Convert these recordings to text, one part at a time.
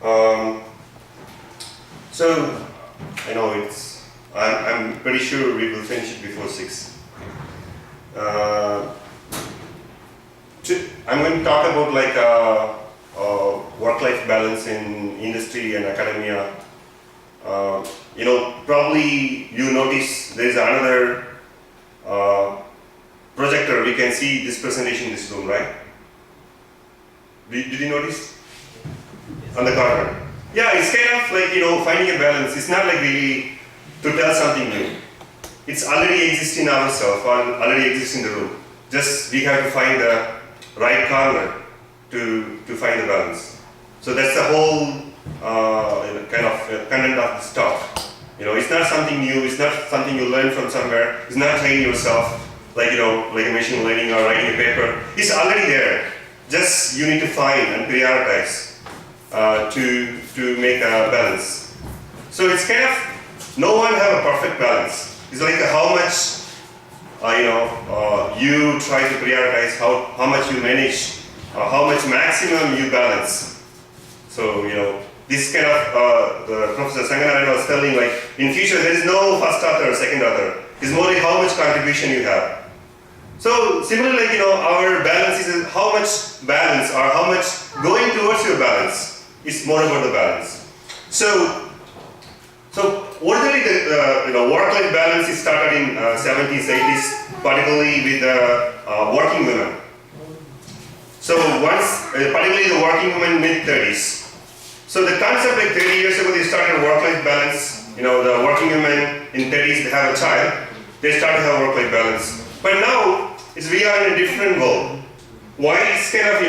Um, so I know I'm pretty sure we will finish it before 6. I'm going to talk about like work-life balance in industry and academia. Probably you notice there is another projector. We can see this presentation in this room, right? Did you notice? Yes. On the corner. Yeah, it's kind of like, finding a balance. It's not like really to tell something new. It's already exists in ourselves, or already exists in the room. Just we have to find the right corner to find the balance. So that's the whole kind of content of this talk. It's not something new. It's not something you learn from somewhere. It's not training yourself, like a machine learning or writing a paper. It's already there. Just you need to find and prioritize to make a balance. So it's kind of no one have a perfect balance. It's like how much you try to prioritize, how much you manage, how much maximum you balance. So this is kind of the Professor Sanganarayan was telling, like in future there is no first author or second author. It's more like how much contribution you have. So similarly, like our balance is how much balance or how much going towards your balance. It's more about the balance. So originally the work-life balance is started in 70s, 80s, particularly with working women. So particularly the working women mid-30s. So the concept like 30 years ago they started work-life balance. The working women in 30s they have a child, they start to have work-life balance. But now we are in a different world. Why it's kind of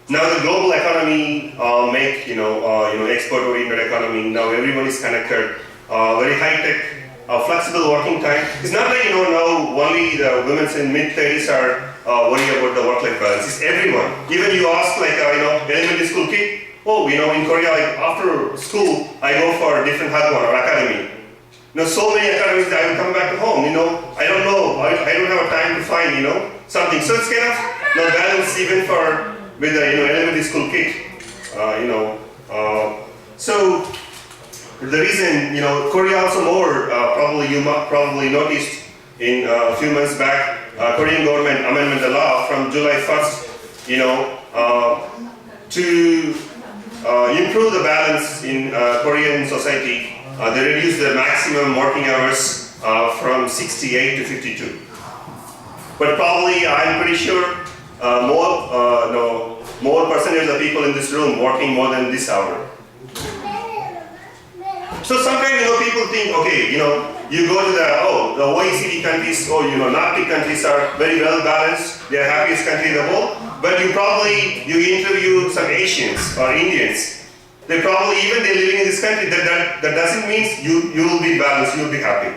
now the global economy make export-oriented economy. Now everyone is connected. Very high-tech, flexible working time. It's not like now only the women in mid-30s are worried about the work-life balance. It's everyone. Even you ask like elementary school kid. Oh, in Korea, like after school, I go for a different hagwon or academy. So many academies that I will come back to home. I don't know. I don't have time to find something. So it's kind of no balance even for with the elementary school kid. So the reason Korea also more probably you probably noticed in a few months back Korean government amended the law from July 1st to improve the balance in Korean society. They reduced the maximum working hours from 68 to 52. But probably I'm pretty sure more percentage of people in this room working more than this hour. So sometimes people think, okay, you go to the OECD countries, Nordic countries are very well balanced, they are happiest country in the world, but you interview some Asians or Indians, they probably even they're living in this country, that doesn't mean you will be balanced, you will be happy.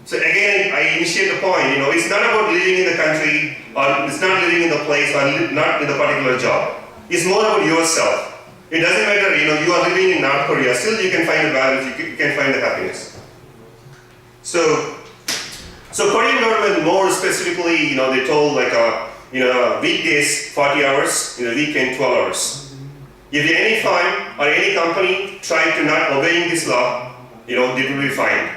So again, I initiate the point, it's not about living in the country, or it's not living in the place, or not in the particular job. It's more about yourself. It doesn't matter, you are living in North Korea, still you can find the balance, you can find the happiness. So Korean government more specifically, they told like, weekdays 40 hours, in the weekend 12 hours. If any firm or any company try to not obeying this law, they will be fined.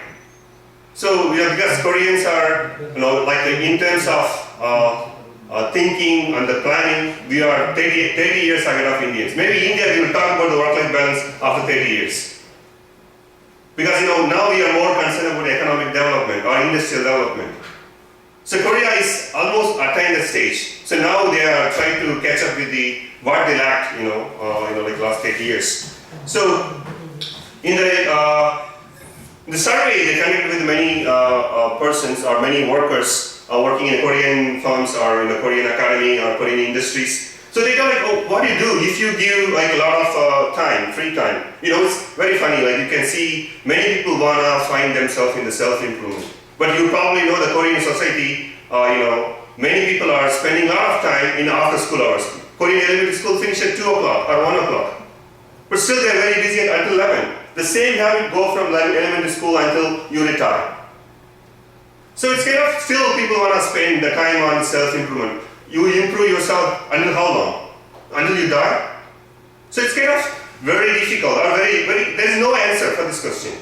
So because Koreans are, in terms of thinking and the planning, we are 30 years ahead of Indians. Maybe India, we will talk about the work-life balance after 30 years. Because now we are more concerned about economic development or industrial development. So Korea is almost attained the stage. So now they are trying to catch up with what they lacked, like last 30 years. So in the survey they conducted with many persons or many workers working in Korean firms or in the Korean academy or Korean industries. So they tell like, what do you do if you give like a lot of time, free time? It's very funny, like you can see many people wanna find themselves in the self-improvement. But you probably know the Korean society, many people are spending a lot of time in after school hours. Korean elementary school finish at 2 o'clock or 1 o'clock. But still they're very busy until 11. The same habit go from elementary school until you retire. So it's kind of still people want to spend the time on self-improvement. You improve yourself until how long? until you die? So it's kind of very difficult, or there's no answer for this question.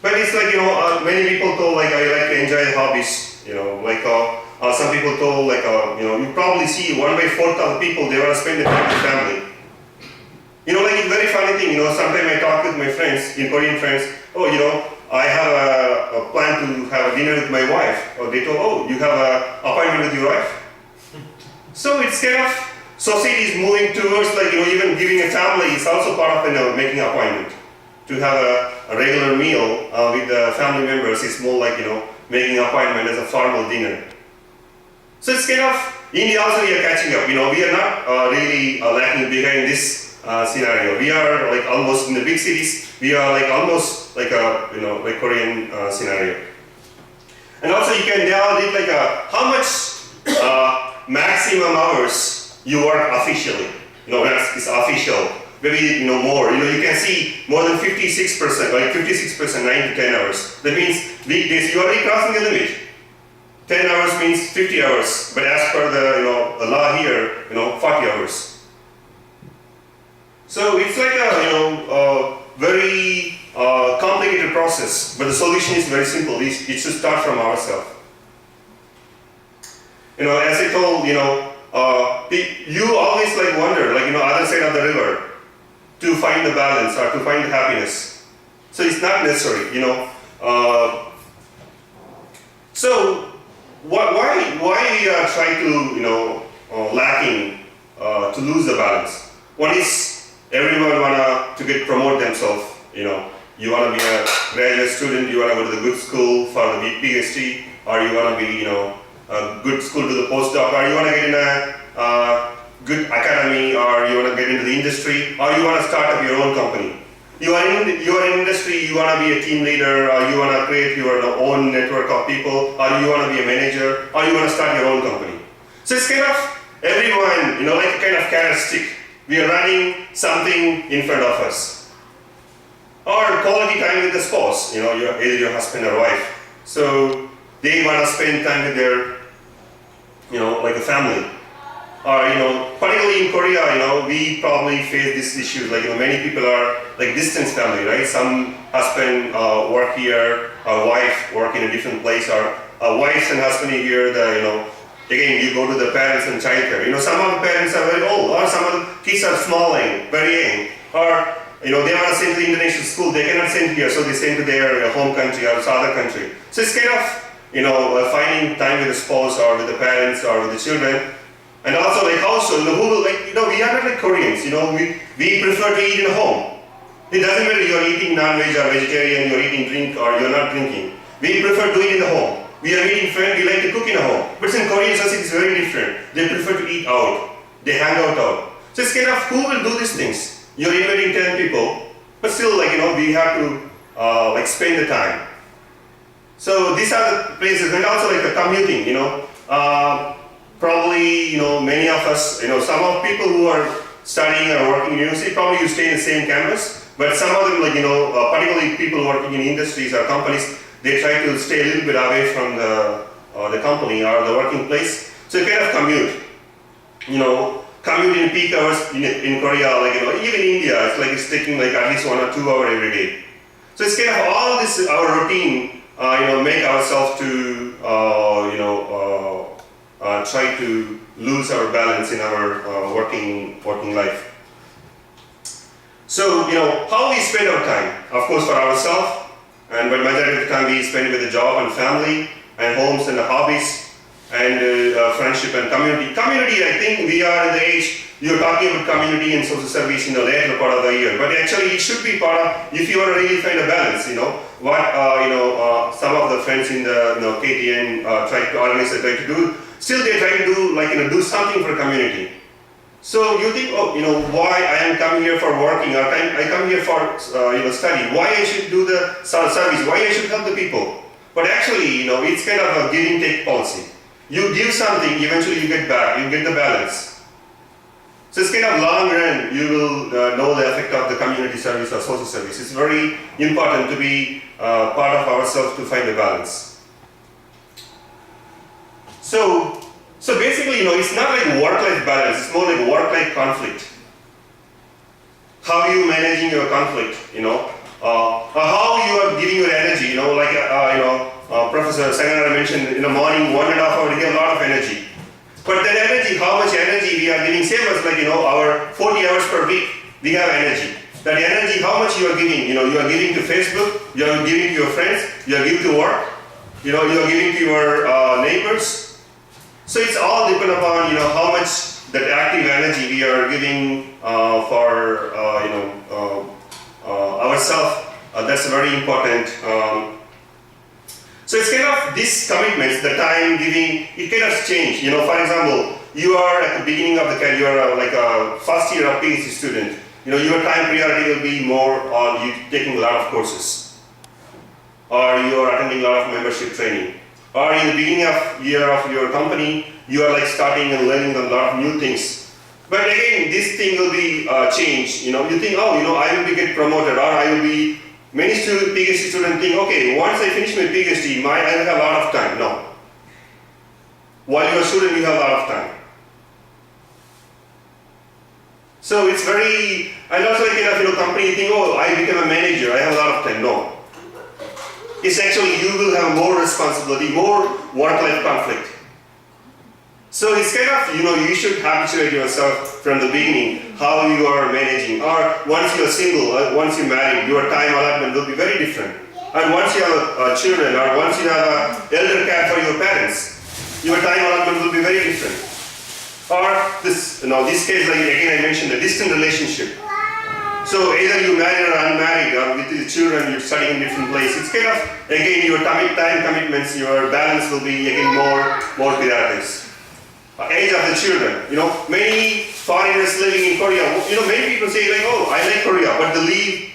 But it's like, many people told like, I like to enjoy hobbies, like some people told like, you probably see 1/4 of the people, they want to spend the time with family. Like it's very funny thing, sometimes I talk with my friends, Korean friends, I have a plan to have a dinner with my wife. Or they told, oh, you have an appointment with your wife? So it's kind of, society is moving towards like, even giving a family is also part of making an appointment. To have a regular meal with the family members is more like, making an appointment as a formal dinner. So it's kind of, India also we are catching up, we are not really lacking behind this scenario. We are like almost in the big cities, we are like almost like a, like Korean scenario. And also you can now did like how much maximum hours you work officially. It's official. Maybe more. You can see more than 56%, like 56%, 9 to 10 hours. That means weekdays you are already crossing the limit. 10 hours means 50 hours, but as per the law here, 40 hours. So it's like a very complicated process, but the solution is very simple. It should start from ourselves. As I told, you always like wonder, like other side of the river, to find the balance or to find the happiness. So it's not necessary, So why we are trying to, lacking to lose the balance? One is everyone wanna to get promote themselves. You wanna be a graduate student, you wanna go to the good school for the PhD, or you wanna be, a good school to the postdoc, or you wanna get in a good academy, or you want to get into the industry, or you want to start up your own company. You are in industry, you want to be a team leader, or you want to create your own network of people, or you want to be a manager, or you want to start your own company. So it's kind of everyone, like a kind of carrot stick. We are running something in front of us. Or quality time with the spouse, either your husband or wife. So they want to spend time with their, like a family. Or, particularly in Korea, we probably face this issue, like, many people are like distance family, right? Some husband work here, a wife work in a different place, or wives and husband here, again, you go to the parents and childcare. Some of the parents are very old, or some of the kids are small, very young, or, they want to send to the international school, they cannot send here, so they send to their home country or other country. So it's kind of, finding time with the spouse or with the parents or with the children. And also like household, we are not like Koreans, we prefer to eat in home. It doesn't matter you're eating non-veg or vegetarian, you're eating drink or you're not drinking. We prefer to eat in the home. We are meeting friends, we like to cook in a home. But in Korean society it's very different. They prefer to eat out. They hang out. So it's kind of, who will do these things? You're inviting 10 people, but still we have to spend the time. So these are the places, and also like the commuting, probably, many of us, some of people who are studying or working in university, probably you stay in the same campus, but some of them, particularly people working in industries or companies, they try to stay a little bit away from the company or the working place. So you kind of commute, commute in peak hours in Korea, even India, it's taking at least 1 or 2 hours every day. So it's kind of all this, our routine, make ourselves to, try to lose our balance in our working life. So, how we spend our time? Of course, for ourselves, but majority of the time we spend it with the job and family and homes and the hobbies and friendship and community. Community, I think we are in the age, you're talking about community and social service in the later part of the year, but actually it should be part of, if you want to really find a balance, some of the friends in the KTN try to organize, try to do, still they try to do, do something for community. So you think, why I am coming here for working, or I come here for, study, why I should do the service, why I should help the people. But actually, it's kind of a give-and-take policy. You give something, eventually you get back, you get the balance. So it's kind of long run, you will know the effect of the community service or social service. It's very important to be part of ourselves to find the balance. So So basically, it's not like work-life balance, it's more like work-life conflict. How are you managing your conflict, how you are giving your energy, Professor Seminar mentioned in the morning, 1.5 hours, you have a lot of energy. But that energy, how much energy we are giving, same as our 40 hours per week, we have energy. That energy, how much you are giving, you are giving to Facebook, you are giving to your friends, you are giving to work, you are giving to your neighbors. So it's all depend upon, how much that active energy we are giving for, ourselves. That's very important. So it's kind of these commitments, the time giving, it kind of change. For example, you are at the beginning of the career, you are like a first year of PhD student. Your time priority will be more on you taking a lot of courses, or you are attending a lot of membership training, or in the beginning of year of your company, you are like starting and learning a lot of new things. But again, this thing will be changed. You think, I will be get promoted, or I will be. Many PhD students think, okay, once I finish my PhD, I will have a lot of time. No. While you are a student, you have a lot of time. So it's very, and also like company think, I become a manager, I have a lot of time. No. It's actually you will have more responsibility, more work-life conflict. So it's kind of, you should habituate yourself from the beginning how you are managing. Or once you are single, once you marry, your time allotment will be very different. And once you have children, or once you have elder care for your parents, your time allotment will be very different. Or this case, like again I mentioned, the distant relationship. So either you married or unmarried, or with your children, you're studying in different places. It's kind of, again, your time commitments, your balance will be again more priorities. Age of the children. Many foreigners living in Korea, many people say like, I like Korea, but the leave,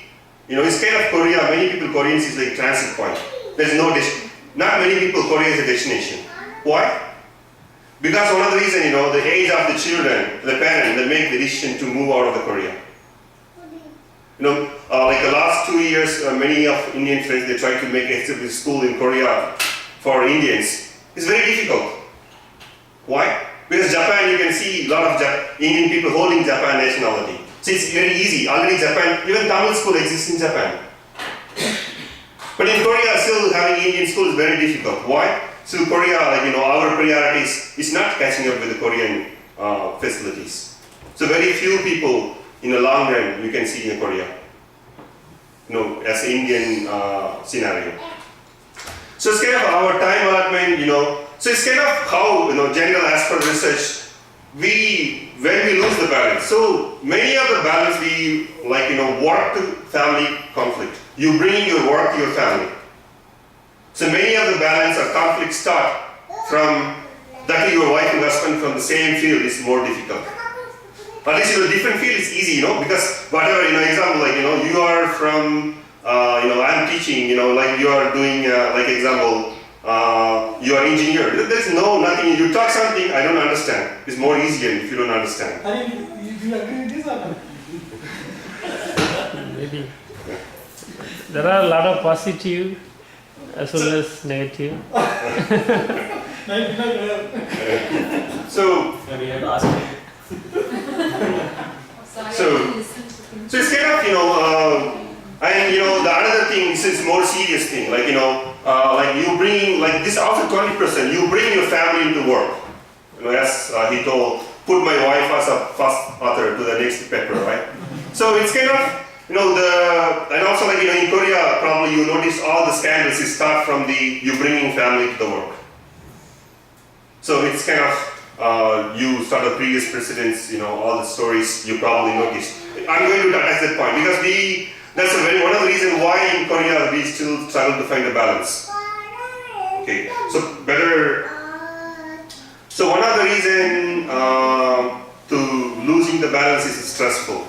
it's kind of Korea, many people, Koreans is like transit point. There's not many people, Korea is a destination. Why? Because one of the reasons, the age of the children, the parents, they make the decision to move out of the Korea. Like the last 2 years, many of Indian friends, they try to make a school in Korea for Indians. It's very difficult. Why? Because Japan, you can see a lot of Indian people holding Japan nationality. So it's very easy. Already Japan, even Tamil school exists in Japan. But in Korea, still having Indian school is very difficult. Why? So Korea, our priorities is not catching up with the Korean facilities. So very few people in the long run you can see in Korea, as Indian scenario. So it's kind of our time allotment, so it's kind of how, general as per research, when we lose the balance. So many of the balance we work to family conflict. You bring your work to your family. So many of the balance or conflict start from that your wife and husband from the same field is more difficult. At least different field is easy, because whatever, example, you are from, I'm teaching, like you are doing, example, you are engineer. There's nothing. You talk something I don't understand. It's more easier if you don't understand. You agree with this or not? Maybe. There are a lot of positive as well as negative. So we have to ask him. So it's kind of, and the another thing is more serious thing, like you bring, like this after 20%, you bring your family into work. As he told, put my wife as a first author to the next paper, right? So it's kind of, and also like, in Korea, probably you notice all the scandals start from you bringing family to the work. So it's kind of, you start the previous presidents, all the stories you probably noticed. I'm going to touch that point because that's one of the reasons why in Korea we still struggle to find a balance. Okay, so one of the reasons to losing the balance is stressful.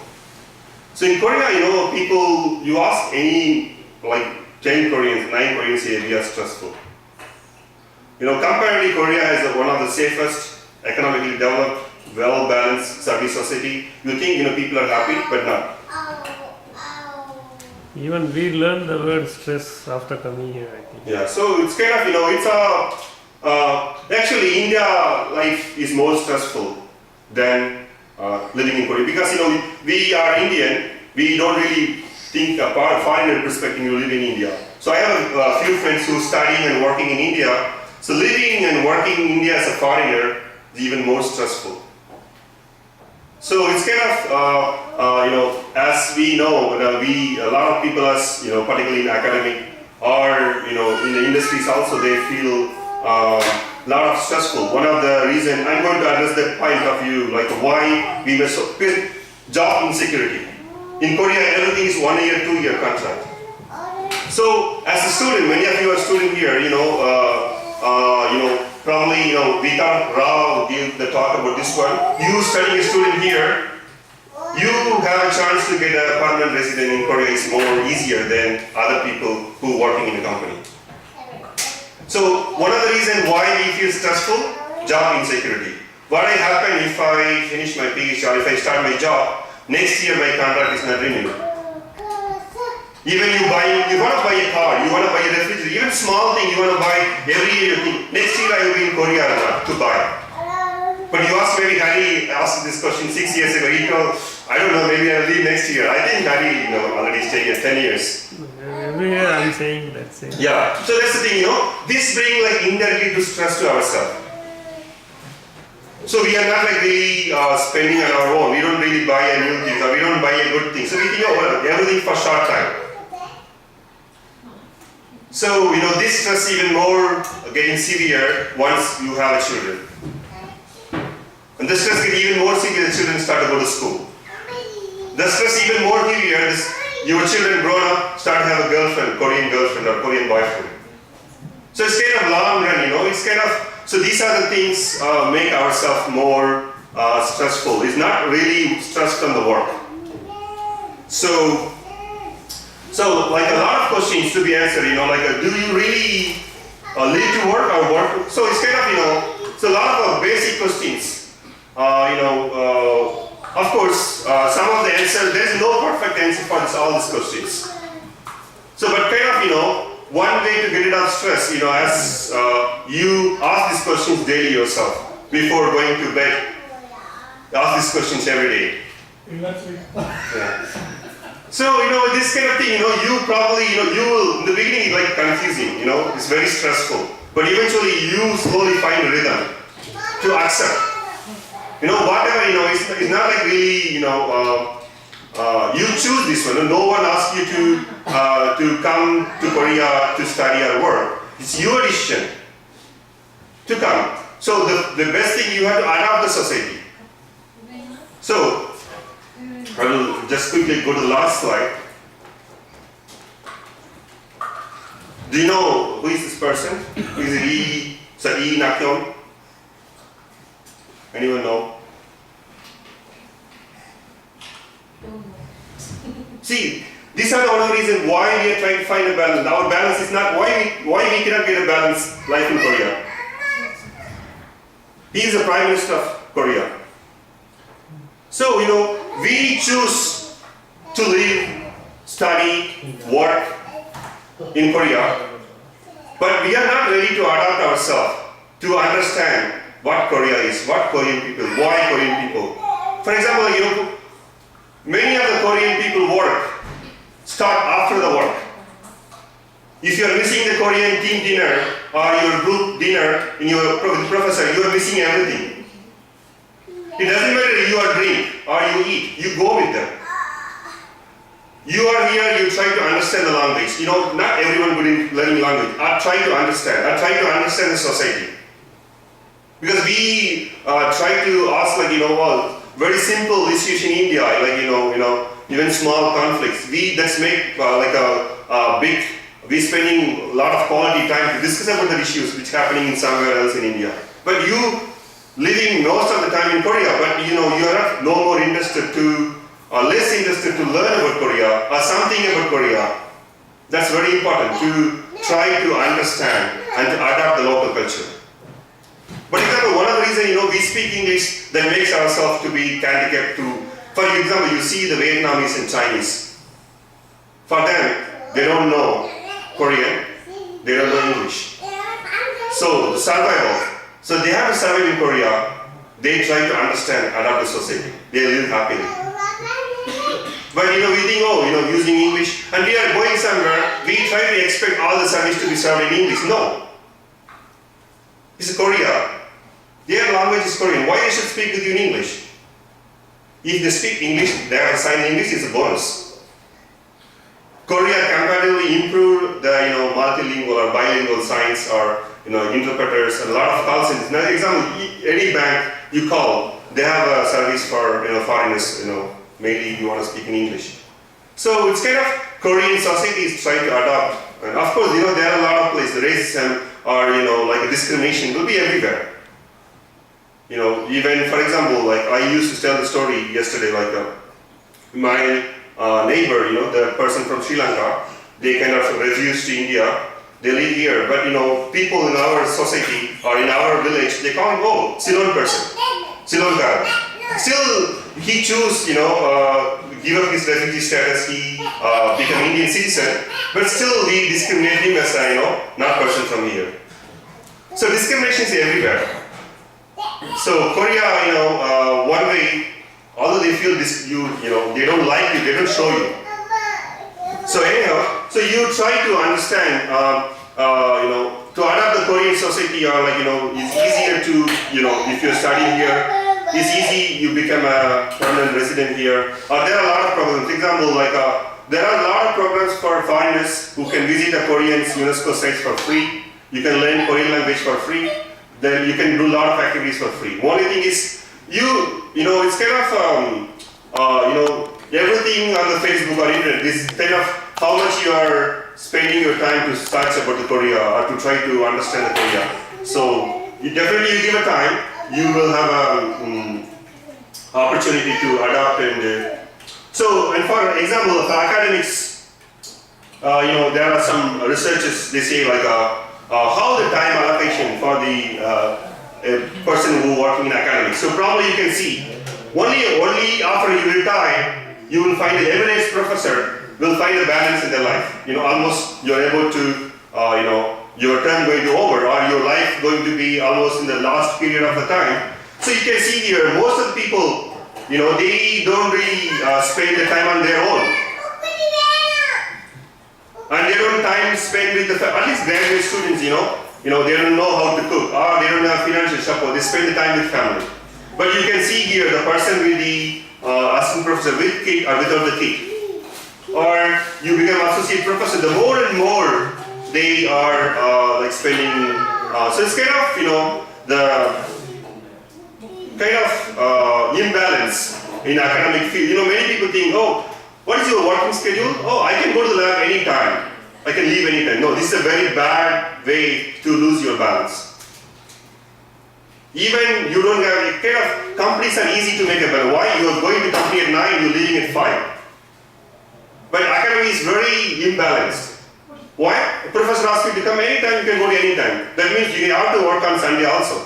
So in Korea, people, you ask any, like 10 Koreans, 9 Koreans say we are stressful. Comparatively, Korea is one of the safest, economically developed, well-balanced service society. You think, people are happy, but not. Even we learned the word stress after coming here, I think. Yeah, so it's kind of, Actually, India life is more stressful than living in Korea because we are Indian. We don't really think about foreigner perspective. You live in India. So I have a few friends who are studying and working in India. So living and working in India as a foreigner is even more stressful. So it's kind of as we know, a lot of people, as particularly in academic or in the industries also, they feel a lot of stressful. One of the reason I'm going to address that point of view, like why we were so job insecurity. In Korea, everything is 1 year, 2 year contract. So as a student, many of you are student here, probably, we thought Rao give the talk about this one. You studying a student here, you have a chance to get a permanent resident in Korea is more easier than other people who working in a company. So one of the reasons why we feel stressful, job insecurity. What will happen if I finish my PhD or if I start my job, next year my contract is not renewed. Even you want to buy a car, you want to buy a refrigerator, even small thing you want to buy every year, you think, next year I will be in Korea or not to buy. But you asked, maybe Harry asked this question 6 years ago, he told, I don't know, maybe I'll leave next year. I think Harry already stayed here 10 years. Every year I'm saying that same. Yeah, so that's the thing, this bring like indirectly to stress to ourselves. So we are not like really spending on our own. We don't really buy a new thing or we don't buy a good thing. So we think, everything for short time. So, this stress even more getting severe once you have children. And the stress gets even more severe when the children start to go to school. The stress even more severe is your children grown up, start to have a girlfriend or Korean boyfriend. So it's kind of long run, it's kind of, so these are the things make ourselves more stressful. It's not really stress from the work. So like a lot of questions to be answered, do you really live to work or work? So it's kind of, so a lot of basic questions. Of course, some of the answers, there's no perfect answer for all these questions. So, but kind of, one way to get rid of stress, as you ask these questions daily yourself before going to bed. Ask these questions every day. Yeah. So, this kind of thing, you probably, you will, in the beginning, like confusing, it's very stressful. But eventually, you slowly find a rhythm to accept. Whatever, it's not like really, you choose this one. No one asks you to come to Korea to study or work. It's your decision to come. So, the best thing, you have to adapt the society. So, I will just quickly go to the last slide. Do you know who is this person? Who is Lee Nakyeon? Anyone know? See, these are the only reasons why we are trying to find a balance. Our balance is not why we cannot get a balanced life in Korea. He is the Prime Minister of Korea. So, we choose to live, study, work in Korea, but we are not ready to adapt ourselves to understand what Korea is, what Korean people, why Korean people. For example, many of the Korean people work start after the work. If you are missing the Korean team dinner or your group dinner in your professor, you are missing everything. It doesn't matter you are drink or you eat, you go with them. You are here, you try to understand the language. Not everyone good in learning language. I try to understand. I try to understand the society. Because we try to ask very simple issues in India, even small conflicts. That's make big, we spending a lot of quality time to discuss about the issues which happening in somewhere else in India. But you living most of the time in Korea, but you are not no more interested to, or less interested to learn about Korea or something about Korea. That's very important to try to understand and to adapt the local culture. But example, one of the reasons we speak English that makes ourselves to be handicapped to. For example, you see the Vietnamese and Chinese. For them, they don't know Korean, they don't know English. So survival. So they have to survive in Korea. They try to understand, adapt to society. They live happily. But we think, using English, and we are going somewhere, we try to expect all the service to be served in English. No. It's Korea. Their language is Korean. Why they should speak with you in English? If they speak English, they have sign English, it's a bonus. Korea comparatively improved the multilingual or bilingual signs or interpreters and a lot of call centers. Now, example, any bank you call, they have a service for foreigners. Mainly you want to speak in English. So it's kind of Korean society is trying to adopt. And of course, there are a lot of places, racism or like discrimination will be everywhere. Even for example, like I used to tell the story yesterday, like my neighbor, the person from Sri Lanka, they kind of refused to India. They live here, but people in our society or in our village, they call him, Ceylon person, Ceylon guy. Still, he chose, give up his refugee status, he became Indian citizen, but still we discriminate him as not person from here. So discrimination is everywhere. So Korea, one way, although they feel this, they don't like you, they don't show you. So anyhow, so you try to understand, to adapt the Korean society, or it's easier to, if you're studying here, it's easy, you become a permanent resident here. There are a lot of programs. For example, there are a lot of programs for foreigners who can visit the Korean UNESCO sites for free. You can learn Korean language for free. Then you can do a lot of activities for free. Only thing is, it's kind of, everything on the Facebook or internet is kind of how much you are spending your time to search about the Korea or to try to understand the Korea. So you definitely give a time, you will have a opportunity to adapt and so. And for example, for academics, there are some researchers. They say how the time allocation for the a person who working in academics. So probably you can see only after you retire, you will find the average professor will find a balance in their life. Almost you're able to, your term going to over or your life going to be almost in the last period of the time. So you can see here, most of the people, they don't really spend the time on their own. And they don't time spend with at least graduate students, they don't know how to cook or they don't have financial support, they spend the time with family. But you can see here the person with the assistant professor with kid or without the kid. Or you become associate professor, the more and more they are spending, so it's kind of, the kind of imbalance in academic field. Many people think, what is your working schedule? I can go to the lab anytime. I can leave anytime. No, this is a very bad way to lose your balance. Even you don't have, kind of, companies are easy to make a balance. Why? You are going to company at 9, you're leaving at 5. But academy is very imbalanced. Why? The professor asks you to come anytime, you can go to anytime. That means you have to work on Sunday also.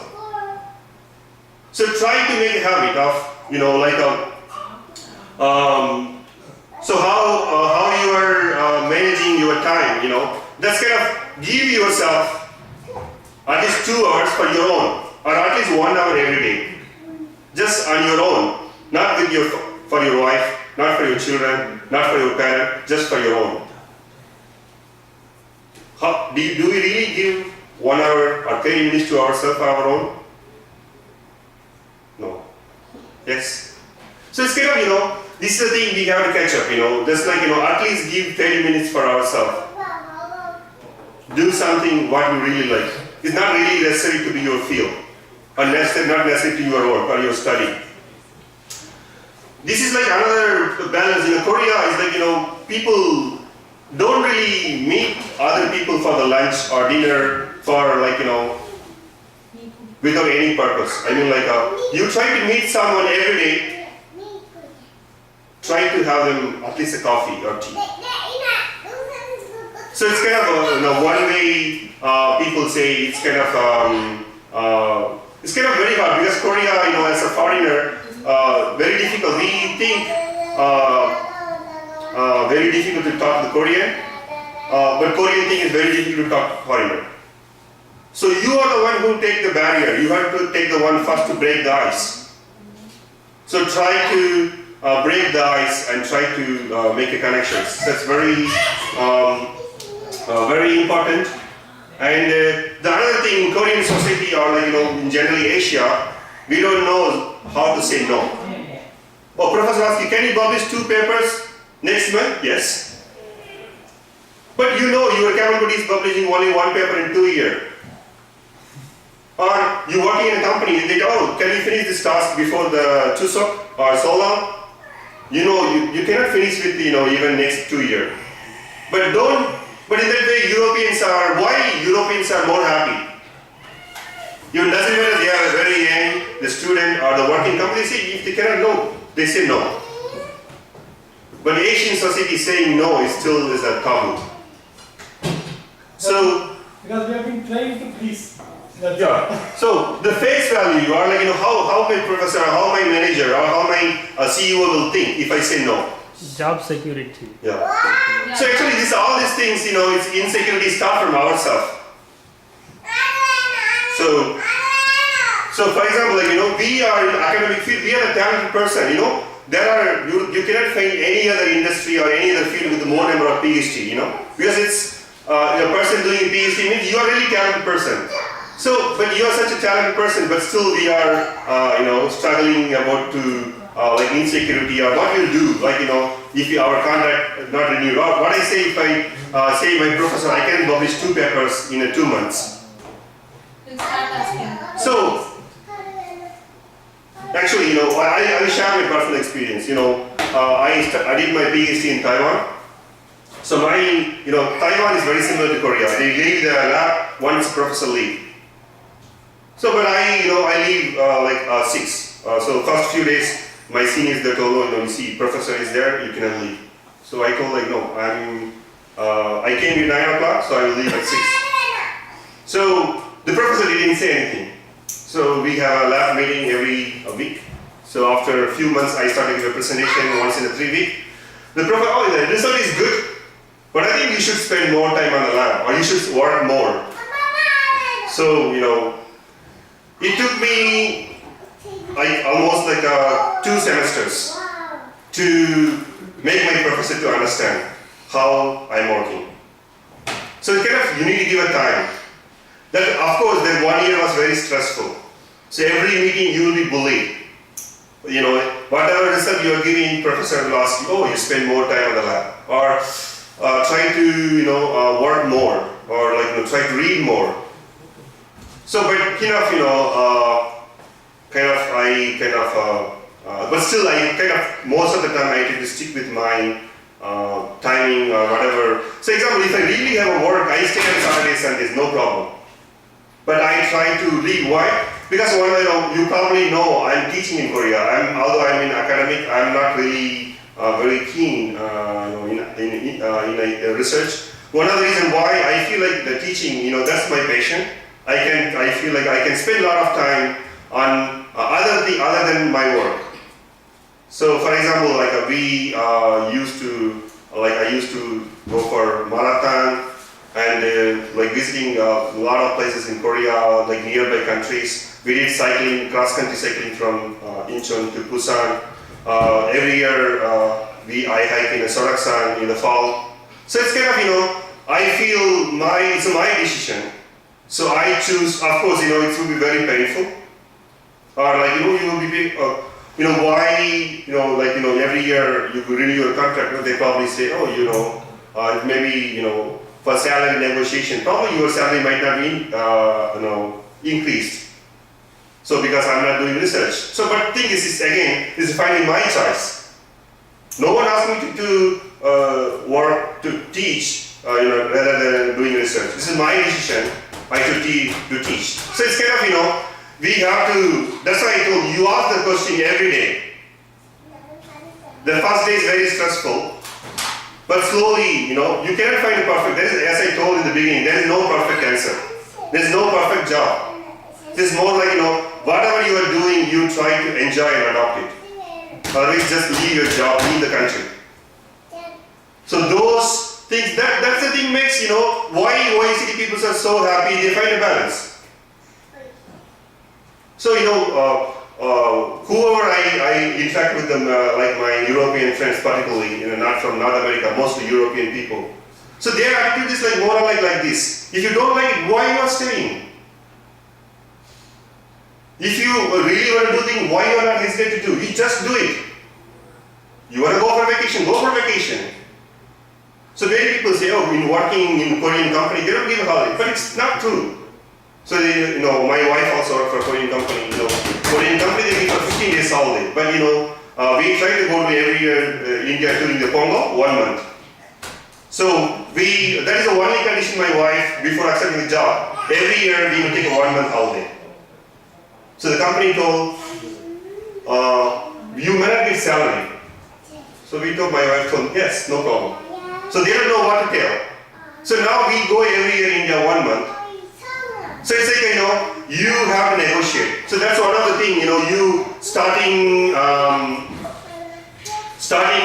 So try to make a habit of, so how you are managing your time, that's kind of give yourself at least 2 hours for your own, or at least 1 hour every day, just on your own, not with for your wife, not for your children, not for your parent, just for your own. Do we really give 1 hour or 30 minutes to ourselves for our own? No. Yes. So it's kind of, this is the thing we have to catch up, just at least give 30 minutes for ourselves. Do something what we really like. It's not really necessary to be your field, or not necessary to your work or your study. This is like another balance. Korea is people don't really meet other people for the lunch or dinner for without any purpose. You try to meet someone every day, try to have them at least a coffee or tea. So it's kind of one way people say it's kind of very hard because Korea, as a foreigner, very difficult. We think very difficult to talk to Korean, but Korean thing is very difficult to talk to foreigner. So you are the one who take the barrier. You have to take the one first to break the ice. So try to break the ice and try to make a connection. That's very, very important. And the other thing in Korean society or in generally Asia, we don't know how to say no. Oh, professor asks you, can you publish 2 papers next month? Yes. But your capability is publishing only 1 paper in 2 years. Or you're working in a company, they go, oh, can you finish this task before the Chuseok or so long? You cannot finish with even next 2 years. But in that way, why Europeans are more happy? It doesn't matter they are very young, the student or the working company, they say if they cannot no, they say no. But Asian society saying no is still a taboo. So because we have been trying to please. yeah. So the face value or how my professor, how my manager or how my CEO will think if I say no. Job security. Yeah. So actually all these things, it's insecurity start from ourselves. So for example, we are in academic field, we are a talented person, you cannot find any other industry or any other field with more number of PhD, because it's a person doing a PhD means you are really talented person. So, but you are such a talented person, but still we are, struggling about to insecurity or what we'll do, if our contract is not renewed. Or what I say if I say my professor, I can publish 2 papers in 2 months. So, actually, I will share my personal experience. I did my PhD in Taiwan. So Taiwan is very similar to Korea. They leave the lab once professor leave. So, but I leave 6. So first few days, my seniors they told, no, you see, professor is there, you cannot leave. So I told no, I came at 9 o'clock, so I will leave at 6. So the professor didn't say anything. So we have a lab meeting every week. So after a few months, I started giving a presentation once in a 3 week. The professor, oh, the result is good, but I think you should spend more time on the lab, or you should work more. So, it took me almost 2 semesters to make my professor to understand how I'm working. So you need to give a time. That of course that 1 year was very stressful. So every meeting you will be bullied. Whatever result you are giving, professor will ask you, oh, you spend more time on the lab, or try to work more, or try to read more. So, but but still most of the time I try to stick with my timing or whatever. So example, if I really have a work, I stay on Saturdays, Sundays, no problem. But I try to leave. Why? Because you probably know I'm teaching in Korea. Although I'm in academic, I'm not really very keen in research. One of the reasons why I feel like the teaching, that's my passion. I feel like I can spend a lot of time on other than my work. So for example, I used to go for marathon and visiting a lot of places in Korea, nearby countries. We did cycling, cross-country cycling from Incheon to Busan. Every year I hike in Soraksan in the fall. So it's I feel it's my decision. So I choose, of course, it will be very painful. Or you will be, why, every year you renew your contract, they probably say, oh, maybe, for salary negotiation, probably your salary might not be, increased. So because I'm not doing research. So, but the thing is finding my choice. No one asked me to work, to teach, rather than doing research. This is my decision. I should teach. So it's we have to, that's why I told you ask the question every day. The first day is very stressful, but slowly, you cannot find a perfect, as I told in the beginning, there is no perfect answer. There is no perfect job. It is more like, whatever you are doing, you try to enjoy and adopt it. Otherwise just leave your job, leave the country. So those things. That's the thing makes, why OECD people are so happy, they find a balance. So, whoever I interact with them, like my European friends particularly, not from North America, mostly European people. So their attitude is like more like this. If you don't like it, why you are staying? If you really want to do things, why you are not hesitate to do? You just do it. You want to go for vacation, go for vacation. So many people say, oh, in working in Korean company, they don't give a holiday. But it's not true. So my wife also worked for a Korean company. Korean company, they give a 15 days holiday. But we try to go to every year India during the Pongal, 1 month. So that is the only condition my wife, before accepting the job, every year we will take a 1 month holiday. So the company told, you may not get salary. So we told, my wife told, yes, no problem. So they don't know what to tell. So now we go every year in India 1 month. So it's like, you have to negotiate. So that's one of the things, you starting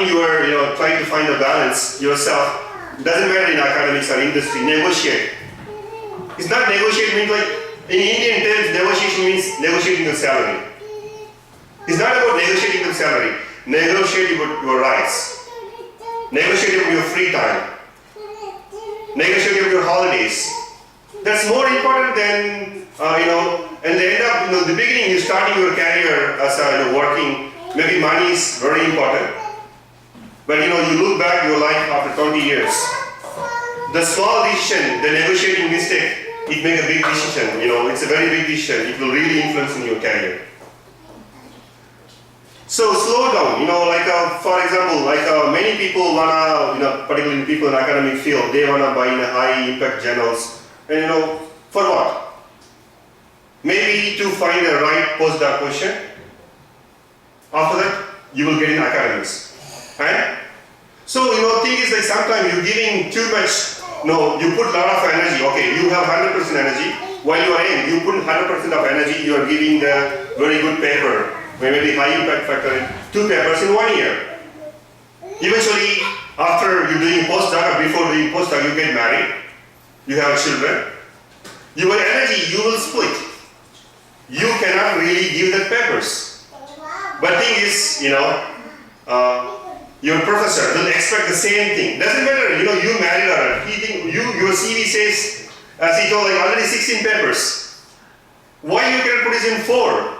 your, trying to find a balance yourself. Doesn't matter in academics or industry, negotiate. It's not negotiate means like, in Indian terms, negotiation means negotiating your salary. It's not about negotiating the salary. Negotiate about your rights. Negotiate about your free time. Negotiate about your holidays. That's more important than, and they end up, the beginning, you're starting your career as working, maybe money is very important. But you look back your life after 20 years. The small decision, the negotiating mistake, it makes a big decision. It's a very big decision. It will really influence in your career. So slow down. For example, many people wanna, particularly people in academic field, they wanna buy in a high impact journals. And for what? Maybe to find the right postdoc position. After that, you will get in academics. Right? So, thing is like sometimes you're giving too much, you put a lot of energy. Okay, you have 100% energy. While you are in, you put 100% of energy, you are giving the very good paper, maybe high impact factor, 2 papers in 1 year. Eventually, after you're doing postdoc or before doing postdoc, you get married, you have children. Your energy, you will split. You cannot really give the papers. But thing is, your professor will expect the same thing. Doesn't matter, you married or he think your CV says, as he told, already 16 papers. Why you cannot put it in 4?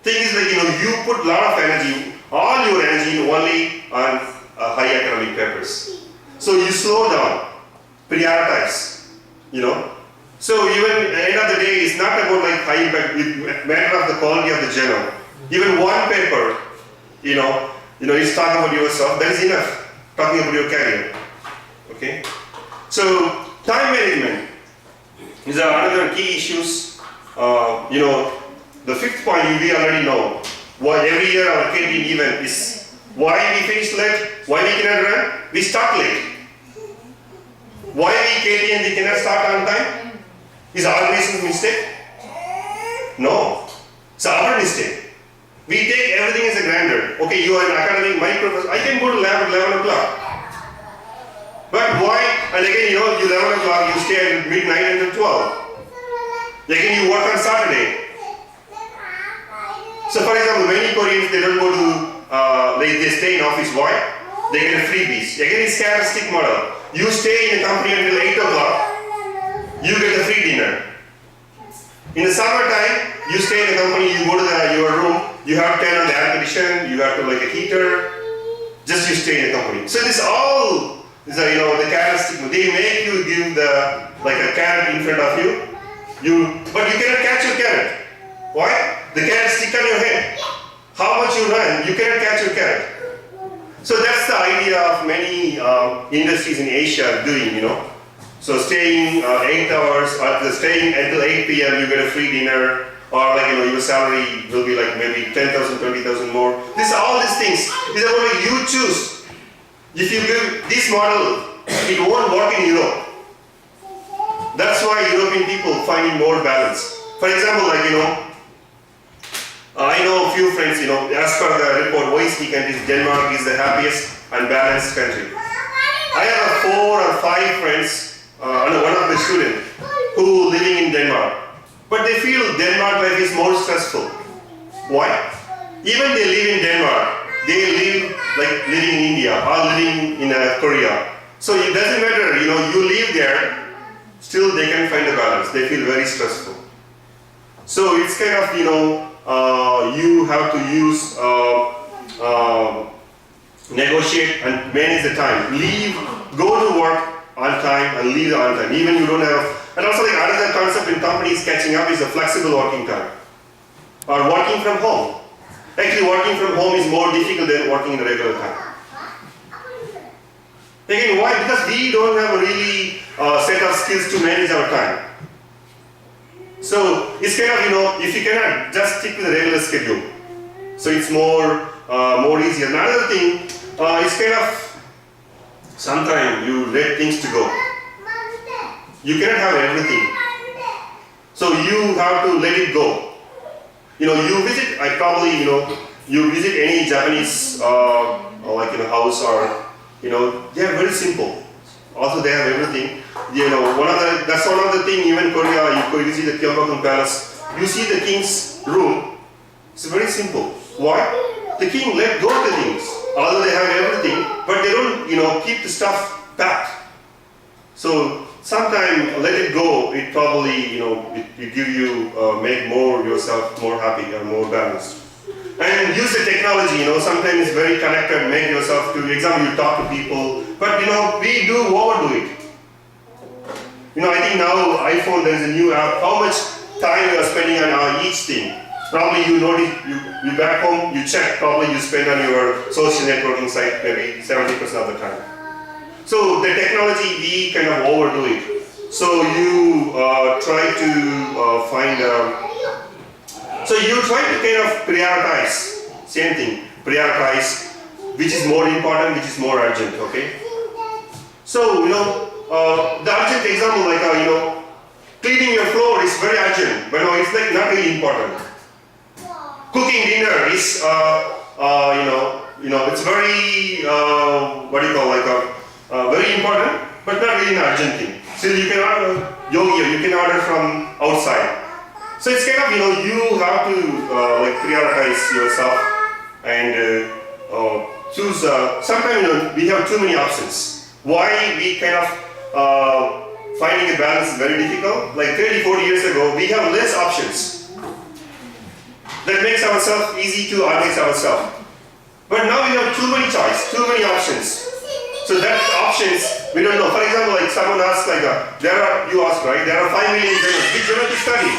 Thing is like, you put a lot of energy, all your energy only on high academic papers. So you slow down, prioritize, So even at the end of the day, it's not about like high impact, it matter of the quality of the journal. Even one paper, it's talking about yourself, that is enough. Talking about your career. Okay? So, time management is another key issues. The 5th point we already know. Why every year our KTN event is why we finish late, why we cannot run, we start late. Why we KTN we cannot start on time? Is our organization's mistake? No. It's our mistake. We take everything as a granted. Okay, you are an academic, my professor, I can go to lab at 11 o'clock. But why? And again, you 11 o'clock, you stay at midnight until 12. Again, you work on Saturday. So for example, many Koreans, they don't go to, they stay in office. Why? They get a freebies. Again, it's carrot stick model. You stay in the company until 8 o'clock, you get a free dinner. In the summertime, you stay in the company, you go to your room, you have 10 on the air condition, you have to like a heater, just you stay in the company. So this all is the carrot stick. They make you give like a carrot in front of you, but you cannot catch your carrot. Why? The carrot stick on your head. How much you run, you cannot catch your carrot. So that's the idea of many industries in Asia doing, So staying 8 hours, or staying until 8 p.m. you get a free dinner, or like your salary will be like maybe 10,000, 20,000 more. All these things is about like you choose. If you give this model, it won't work in Europe. That's why European people finding more balance. For example, I know a few friends, as per the report, OECD countries, Denmark is the happiest and balanced country. I have 4 or 5 friends, no, one of the students who living in Denmark. But they feel Denmark life is more stressful. Why? Even they live in Denmark, they live like living in India or living in Korea. So it doesn't matter, you live there, still they can find a balance. They feel very stressful. So it's kind of, you have to use, negotiate and manage the time. Go to work on time and leave on time. Even you don't have, and also like another concept in companies catching up is a flexible working time. Or working from home. Actually working from home is more difficult than working in the regular time. Again, why? Because we don't have a really set of skills to manage our time. So it's kind of, if you cannot just stick with the regular schedule. So it's more easier. Another thing, it's kind of, sometimes you let things to go. You cannot have everything. So you have to let it go. You visit, you visit any Japanese house or, they are very simple. Also they have everything. That's one of the thing, even Korea, you visit the Gyeongbokgung Palace, you see the king's room, it's very simple. Why? The king let go of the things, although they have everything, but they don't, keep the stuff packed. So sometimes let it go, it probably, it give you, make yourself more happy or more balanced. And use the technology, sometimes it's very connected, make yourself to, example, you talk to people, but we do overdo it. I think now iPhone, there is a new app, how much time you are spending on each thing. Probably you notice, you back home, you check, probably you spend on your social networking site maybe 70% of the time. So the technology, we kind of overdo it. So you try to find, so you try to kind of prioritize, same thing, prioritize which is more important, which is more urgent, okay? So, the urgent example like, cleaning your floor is very urgent, but it's like not really important. Cooking dinner is, it's very, very important, but not really an urgent thing. Still you can order yogi, you can order from outside. So it's kind of, you have to prioritize yourself and choose, sometimes we have too many options. Why we kind of finding a balance is very difficult. Like 30, 40 years ago, we have less options. That makes ourselves easy to organize ourselves. But now we have too many choice, too many options. So that options, we don't know. For example, like someone asks, you ask, right? There are 5 million journals. Which journal to study?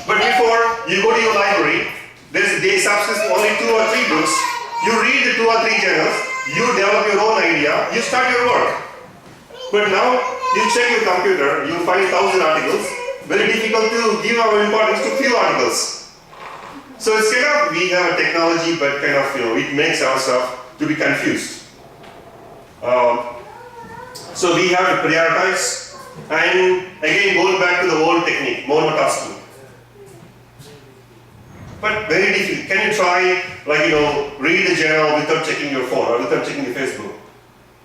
But before you go to your library, they subsist only 2 or 3 books. You read the 2 or 3 journals. You develop your own idea. You start your work. But now you check your computer. You find 1,000 articles. Very difficult to give our importance to few articles. So it's kind of, we have a technology, but kind of, it makes ourselves to be confused. So we have to prioritize, and again going back to the old technique, monotasking. But very difficult. Can you try, read the journal without checking your phone or without checking your Facebook?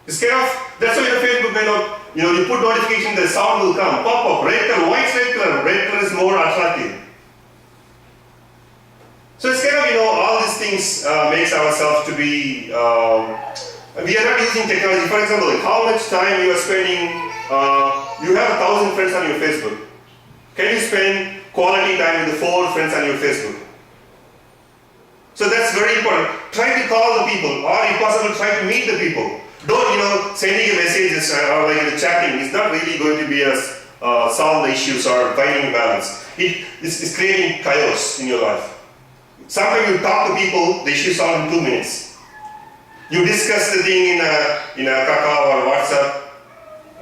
It's kind of, that's why the Facebook, you put notification, the sound will come, pop up, red color, why is red color? Red color is more attractive. So it's kind of, all these things makes ourselves to be, we are not using technology. For example, how much time you are spending, you have 1,000 friends on your Facebook. Can you spend quality time with the 4 friends on your Facebook? So that's very important. Try to call the people, or if possible, try to meet the people. Don't, sending messages or chatting is not really going to be solve the issues or finding balance. It's creating chaos in your life. Sometimes you talk to people, the issue is solved in 2 minutes. You discuss the thing in a Kakao or WhatsApp,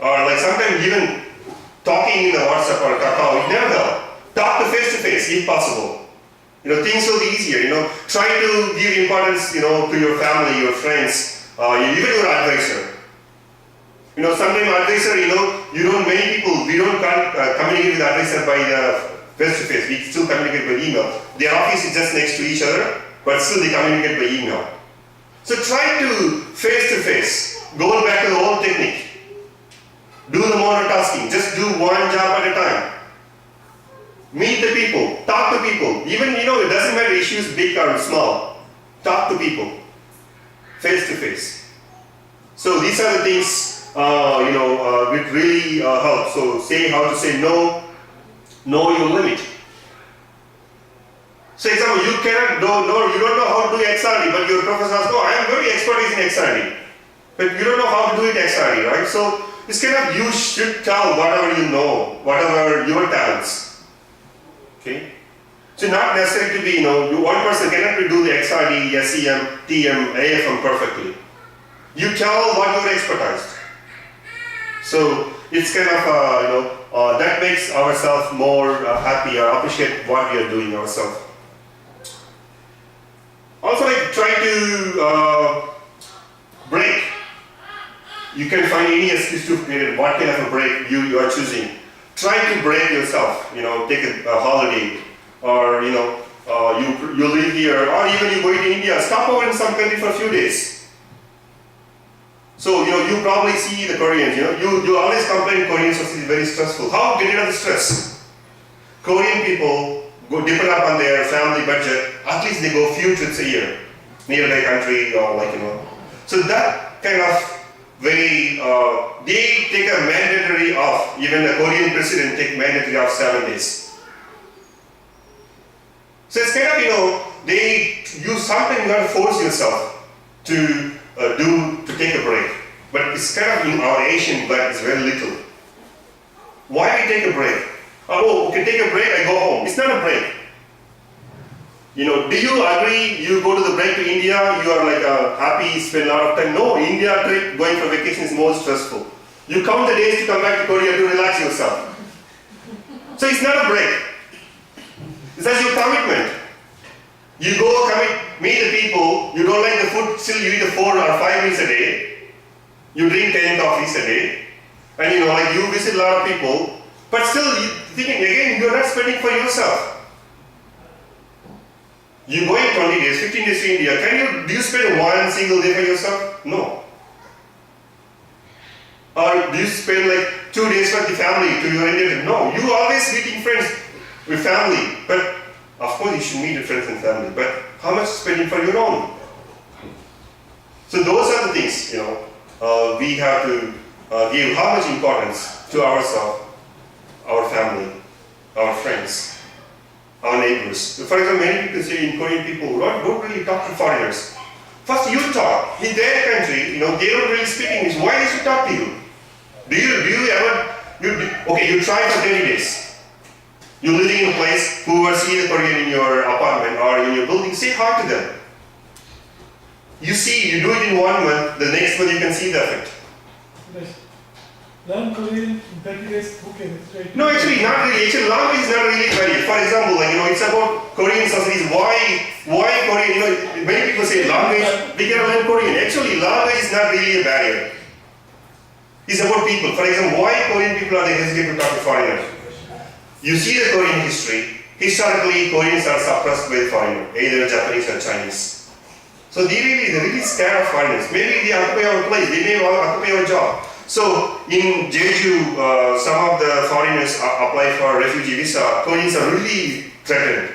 or sometimes even talking in the WhatsApp or Kakao, it never helps. Talk to face if possible. Things will be easier. Try to give importance, to your family, your friends, even your advisor. Sometimes advisor, many people, we don't communicate with advisor by face-to-face. We still communicate by email. Their office is just next to each other, but still they communicate by email. So try to face-to-face. Go back to the old technique. Do the monotasking. Just do one job at a time. Meet the people. Talk to people. Even, it doesn't matter issues big or small. Talk to people. Face to face. So these are the things, which really help. So say how to say no. Know your limit. So example, you don't know how to do XRD, but your professor says, I am very expertise in XRD. But you don't know how to do it XRD, right? So it's you should tell whatever you know, whatever your talents. Okay? So not necessary to be, one person cannot do the XRD, SEM, TM, AFM perfectly. You tell what your expertise. So it's that makes ourselves more happy or appreciate what we are doing ourselves. Also, try to break. You can find any excuse to what kind of a break you are choosing. Try to break yourself. Take a holiday, or you live here, or even you go to India. Stop over in some country for a few days. So you probably see the Koreans. You always complain Korean society is very stressful. How get rid of the stress? Korean people depend upon their family budget. At least they go few trips a year, nearby country or So that kind of very, they take a mandatory off. Even the Korean president take mandatory off 7 days. So it's they use something you have to force yourself to take a break. But it's in our Asian blood, it's very little. Why we take a break? Okay, take a break, I go home. It's not a break. Do you agree you go to the break to India, you are happy, spend a lot of time? No, India trip, going for vacation is more stressful. You count the days to come back to Korea to relax yourself. So it's not a break. It's just your commitment. You go meet the people, you don't like the food, still you eat the 4 or 5 meals a day. You drink 10 coffees a day. And you visit a lot of people, but still you thinking again, you're not spending for yourself. You go in 20 days, 15 days to India, do you spend one single day for yourself? No. Or do you spend 2 days for the family to your Indian? No. You always meeting friends with family, but of course you should meet with friends and family, but how much spending for your own? So those are the things, we have to give how much importance to ourselves, our family, our friends, our neighbors. For example, many people say in Korean people don't really talk to foreigners. First you talk. In their country, they don't really speak English. Why they should talk to you? Do you ever, you try for 30 days. You're living in a place, whoever see the Korean in your apartment or in your building, say hi to them. You do it in 1 month, the next month you can see the effect. Learn Korean in 30 days, okay, that's great. No, actually, not really. Actually, language is not really barrier. For example, it's about Korean societies. Why Korean? Many people say language, we can learn Korean. Actually, language is not really a barrier. It's about people. For example, why Korean people are they hesitant to talk to foreigners? You see the Korean history. Historically, Koreans are suppressed by foreigners, either Japanese or Chinese. So they're really scared of foreigners. Maybe they occupy our place. They may occupy our job. So in Jeju, some of the foreigners apply for refugee visa. Koreans are really threatened.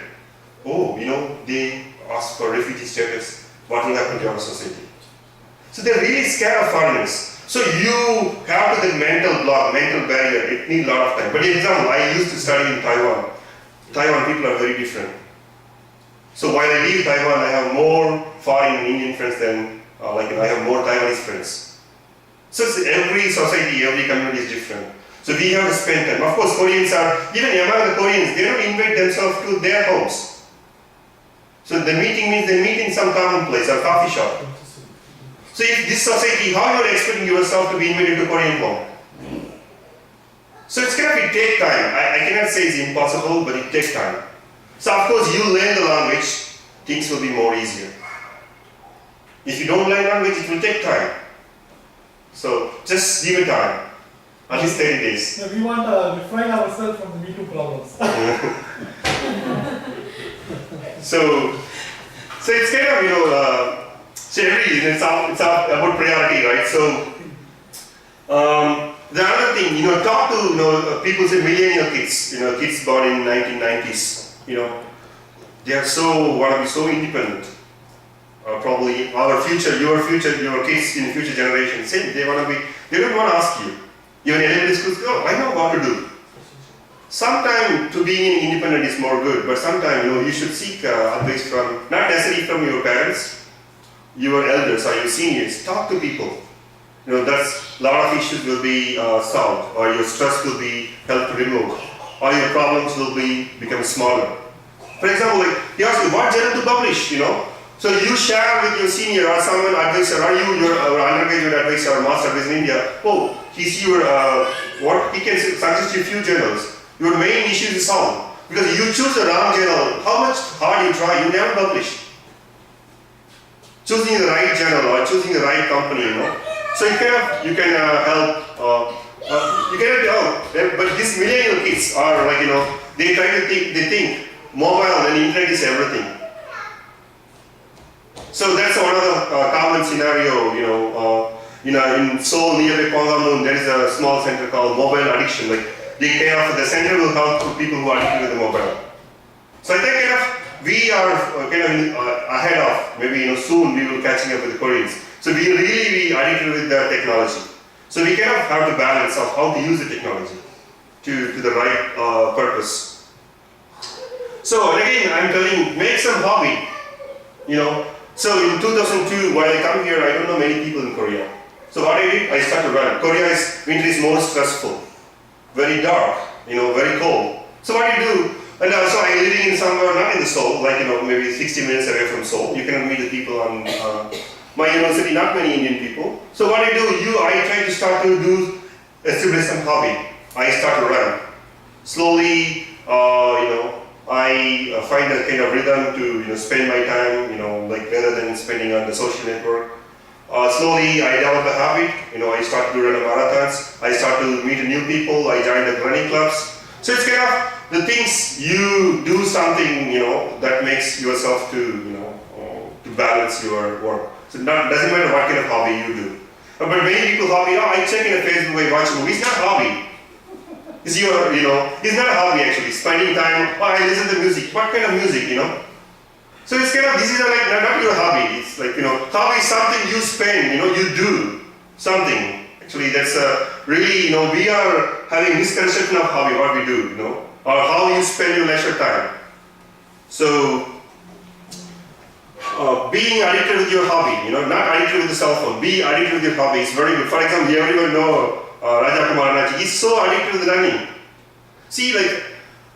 They ask for refugee status. What will happen to our society? So they're really scared of foreigners. So you have the mental block, mental barrier. It needs a lot of time. But for example, I used to study in Taiwan. Taiwan people are very different. So while I leave Taiwan, I have more foreign Indian friends than I have more Taiwanese friends. So every society, every community is different. So we have to spend time. Of course, Koreans even among the Koreans, they don't invite themselves to their homes. So the meeting means they meet in some common place or coffee shop. So if this society, how you are expecting yourself to be invited to Korean home? So it's going to take time. I cannot say it's impossible, but it takes time. So of course, you learn the language, things will be more easier. If you don't learn language, it will take time. So just give it time, at least 30 days. So we want to refrain ourselves from the Me Too problems. So it's kind of, So it's all about priority, right? So the other thing, talk to people say millennial kids, kids born in 1990s, they are want to be so independent. Probably our future, your kids in future generations, same. They don't want to ask you. Even elementary schools, oh, I know what to do. Sometimes to being independent is more good, but sometimes you should seek advice from, not necessarily from your parents, your elders or your seniors. Talk to people. That's a lot of issues will be solved, or your stress will be helped removed, or your problems will become smaller. For example, like he asks you what journal to publish, So you share with your senior or someone advisor, or your undergraduate advisor or master advisor in India. Oh, he's your he can suggest you few journals. Your main issue is solved because you choose the wrong journal. How much hard you try, you never publish. Choosing the right journal or choosing the right company, So you can help. You cannot but these millennial kids are like they try to think mobile and internet is everything. So that's one of the common scenario, in Seoul near the Kwangamun, there is a small center called mobile addiction. Like the center will help people who are addicted with the mobile. So I think we are ahead of, maybe soon we will catching up with the Koreans. So we really be addicted with the technology. So we have to balance of how to use the technology to the right purpose. So again, I'm telling, make some hobby, So in 2002, while I come here, I don't know many people in Korea. So what I did, I started to run. Winter is more stressful, very dark, very cold. So what I do, and also I'm living in somewhere, not in the Seoul, like, maybe 60 minutes away from Seoul. You cannot meet the people on my university, not many Indian people. So what I do, I try to start to establish some hobby. I start to run. Slowly, I find a kind of rhythm to spend my time, like rather than spending on the social network. Slowly, I develop a habit. I start to run marathons. I start to meet new people. I join the running clubs. So it's kind of the things you do something, that makes yourself to balance your work. So it doesn't matter what kind of hobby you do. But many people hobby, I check in a Facebook, I watch movies. It's not a hobby. It's it's not a hobby actually. Spending time, I listen to music. What kind of music, So it's kind of, this is like not your hobby. It's like, hobby is something you spend, you do something. Actually, that's really, we are having misconception of hobby, what we do, or how you spend your leisure time. So, being addicted with your hobby, not addicted with the cell phone, be addicted with your hobby. It's very good. For example, everyone know Raja Kumar Naji. He's so addicted with running. See, like,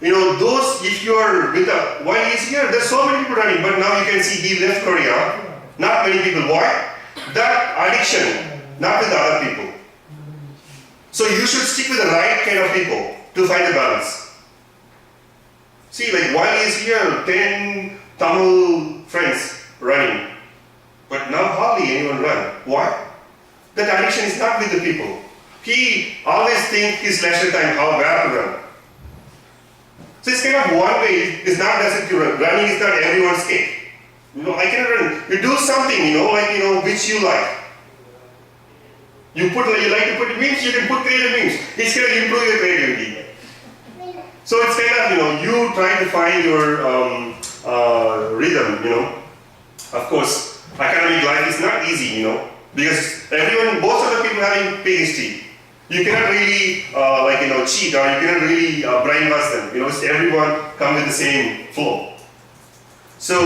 those, if you are with while he's here, there's so many people running, but now you can see he left Korea. Not many people. Why? That addiction, not with the other people. So you should stick with the right kind of people to find the balance. See, like while he's here, 10 Tamil friends running, but now hardly anyone run. Why? That addiction is not with the people. He always thinks his leisure time, how bad to run. So it's kind of one way, it's not necessary to run. Running is not everyone's cake. I cannot run. You do something, which you like. You like to put memes, you can put creative memes. It's going to improve your creativity. So it's kind of, you try to find your rhythm, Of course, academic life is not easy, because most of the people having PhD. You cannot really, cheat, or you cannot really brainwash them. Everyone come with the same flow. So,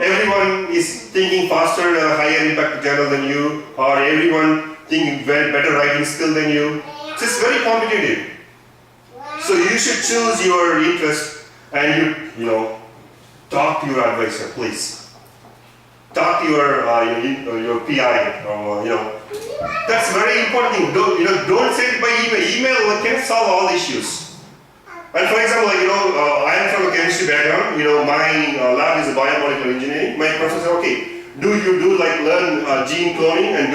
everyone is thinking faster, higher impact journal than you, or everyone thinking better writing skill than you. So it's very competitive. So you should choose your interest and talk to your advisor, please. Talk to your PI, That's very important thing. Don't send it by email. Email can solve all issues. And for example, I am from a chemistry background. My lab is a biomolecular engineering. My professor said, okay, learn gene cloning and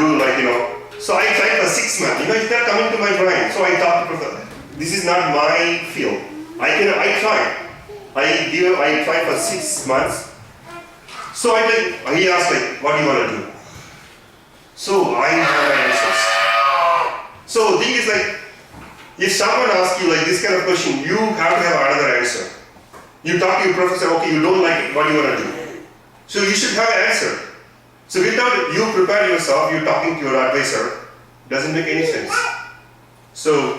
So I tried for 6 months. It's not coming to my brain. So I talked to professor. This is not my field. I tried. I tried for 6 months. So he asked like, what do you want to do? So I have my answers. So the thing is like, if someone asks you like this kind of question, you have to have another answer. You talk to your professor, okay, you don't like it, what do you want to do? So you should have an answer. So without you prepare yourself, you're talking to your advisor, doesn't make any sense. So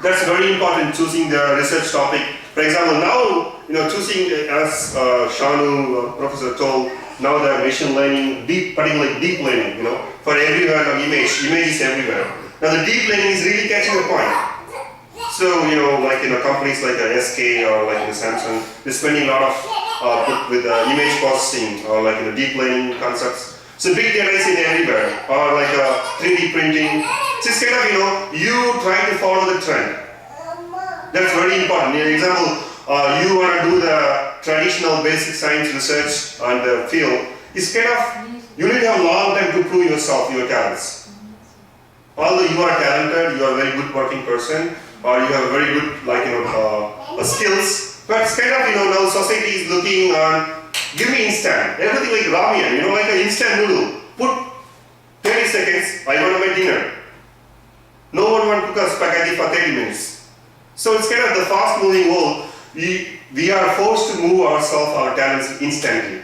that's very important, choosing the research topic. For example, now, choosing as Shanu, professor told, now the machine learning, particularly deep learning, for everywhere the image is everywhere. Now the deep learning is really catching the point. So, like companies like SK or like Samsung, they're spending a lot of with image processing or like deep learning concepts. So big data is in everywhere, or like 3D printing. So it's kind of, you try to follow the trend. That's very important. For example, you want to do the traditional basic science research on the field. It's kind of, you need to have a long time to prove yourself, your talents. Although you are talented, you are a very good working person, or you have very good, skills, but it's kind of, now society is looking on, give me instant, everything like ramen, like an instant noodle. Put 30 seconds, I want my dinner. No one wants to cook a spaghetti for 30 minutes. So it's kind of the fast moving world. We are forced to move ourselves, our talents instantly,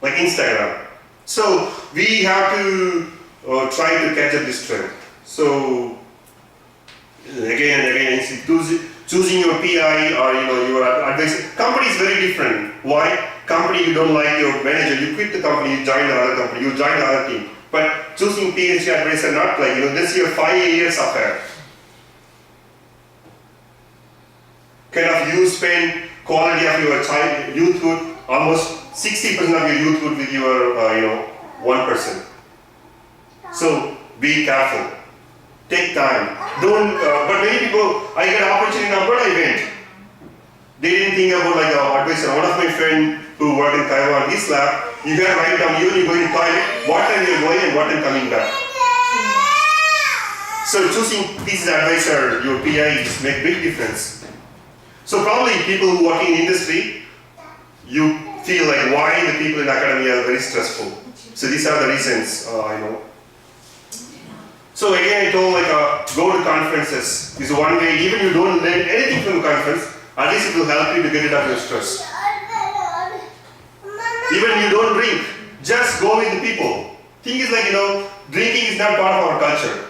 like Instagram. So we have to try to catch up this trend. So again and again, choosing your PI or your advisor. Company is very different. Why? Company, you don't like your manager, you quit the company, you join the other company, you join the other team. But choosing PhD advisor, not like, this year 5 years affair. Kind of you spend quality of your youthhood, almost 60% of your youthhood with your, one person. So be careful. Take time. Don't, but many people, I get an opportunity now, but I went. They didn't think about like advisor. One of my friends who worked in Taiwan, his lab, you can write down, even you go in toilet, what time you're going and what time coming back. So choosing this advisor, your PIs, make big difference. So probably people who work in industry, you feel like why the people in academia are very stressful. So these are the reasons, So again, I told go to conferences is one way. Even you don't learn anything from the conference, at least it will help you to get rid of your stress. Even you don't drink, just go with the people. Thing is drinking is not part of our culture.